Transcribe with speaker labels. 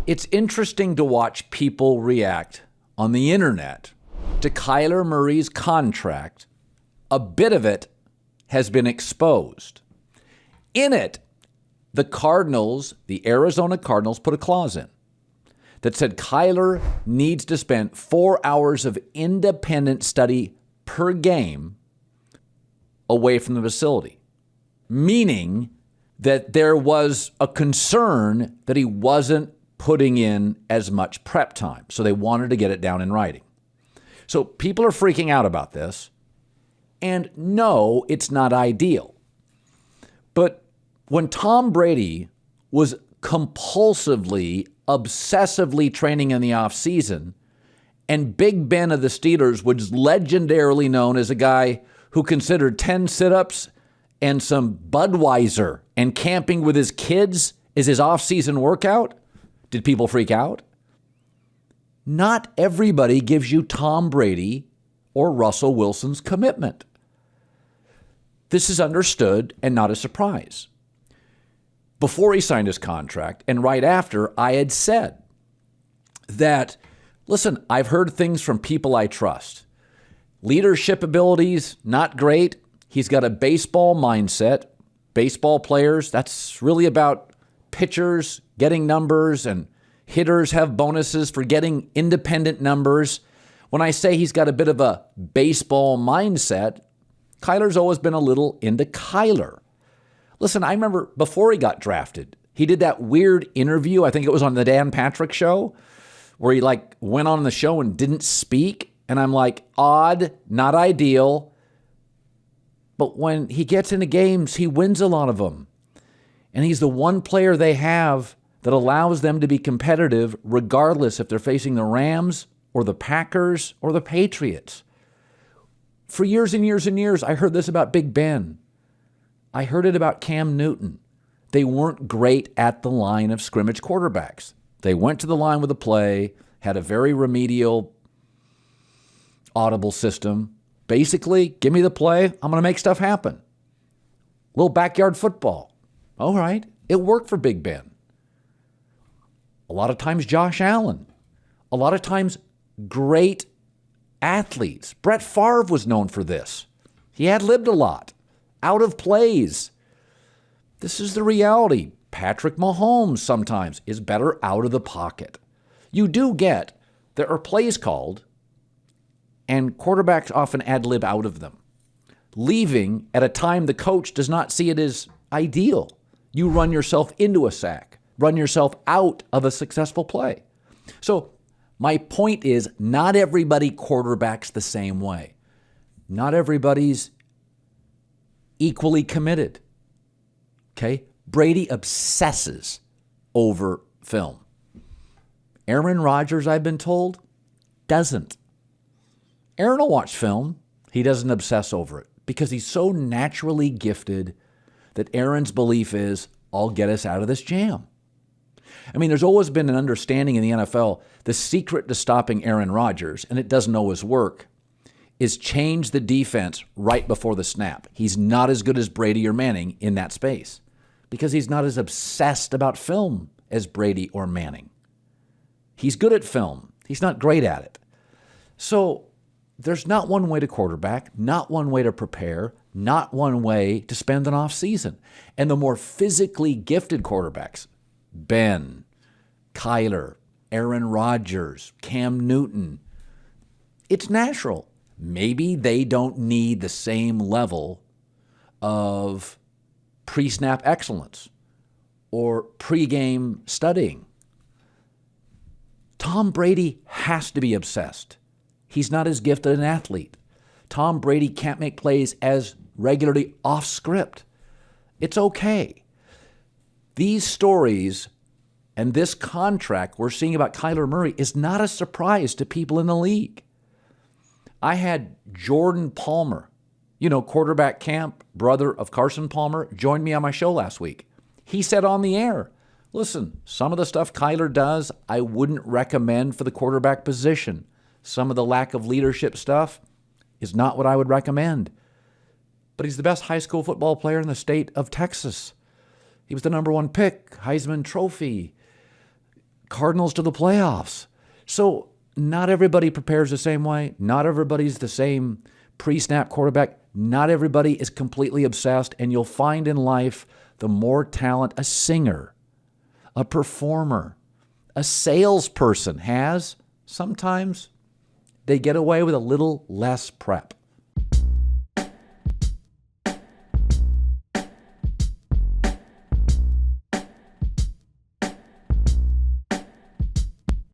Speaker 1: It's interesting to watch people react on the internet to Kyler Murray's contract. A bit of it has been exposed. In it, the Arizona Cardinals put a clause in that said Kyler needs to spend 4 hours of independent study per game away from the facility, meaning that there was a concern that he wasn't putting in as much prep time. So they wanted to get it down in writing. So people are freaking out about this. And no, it's not ideal. But when Tom Brady was compulsively, obsessively training in the offseason, and Big Ben of the Steelers was legendarily known as a guy who considered 10 sit-ups and some Budweiser and camping with his kids as his off-season workout, did people freak out? Not everybody gives you Tom Brady or Russell Wilson's commitment. This is understood and not a surprise. Before he signed his contract and right after, I had said that, listen, I've heard things from people I trust. Leadership abilities, not great. He's got a baseball mindset. Baseball players, that's really about pitchers getting numbers, and hitters have bonuses for getting independent numbers. When I say he's got a bit of a baseball mindset, Kyler's always been a little into Kyler. Listen, I remember before he got drafted, he did that weird interview. I think it was on the Dan Patrick show where he went on the show and didn't speak. And I'm like, odd, not ideal. But when he gets into games, he wins a lot of them. And he's the one player they have that allows them to be competitive regardless if they're facing the Rams or the Packers or the Patriots. For years and years and years, I heard this about Big Ben. I heard it about Cam Newton. They weren't great at the line of scrimmage quarterbacks. They went to the line with a play, had a very remedial audible system. Basically, give me the play, I'm going to make stuff happen. Little backyard football. All right, it worked for Big Ben. A lot of times Josh Allen. A lot of times great athletes. Brett Favre was known for this. He ad-libbed a lot. Out of plays. This is the reality. Patrick Mahomes sometimes is better out of the pocket. You do get, there are plays called, and quarterbacks often ad-lib out of them, leaving at a time the coach does not see it as ideal. You run yourself into a sack, run yourself out of a successful play. So my point is, not everybody quarterbacks the same way. Not everybody's equally committed. Okay? Brady obsesses over film. Aaron Rodgers, I've been told, doesn't. Aaron will watch film. He doesn't obsess over it because he's so naturally gifted that Aaron's belief is, I'll get us out of this jam. I mean, there's always been an understanding in the NFL, the secret to stopping Aaron Rodgers, and it doesn't always work, is change the defense right before the snap. He's not as good as Brady or Manning in that space because he's not as obsessed about film as Brady or Manning. He's good at film. He's not great at it. So there's not one way to quarterback, not one way to prepare, not one way to spend an off season. And the more physically gifted quarterbacks, Ben, Kyler, Aaron Rodgers, Cam Newton, it's natural. Maybe they don't need the same level of pre-snap excellence or pre-game studying. Tom Brady has to be obsessed. He's not as gifted an athlete. Tom Brady can't make plays as regularly off script. It's okay. These stories and this contract we're seeing about Kyler Murray is not a surprise to people in the league. I had Jordan Palmer, quarterback camp, brother of Carson Palmer, joined me on my show last week. He said on the air, listen, some of the stuff Kyler does, I wouldn't recommend for the quarterback position. Some of the lack of leadership stuff is not what I would recommend. But he's the best high school football player in the state of Texas. He was the number one pick, Heisman Trophy, Cardinals to the playoffs. So not everybody prepares the same way. Not everybody's the same pre-snap quarterback. Not everybody is completely obsessed. And you'll find in life, the more talent a singer, a performer, a salesperson has, sometimes they get away with a little less prep.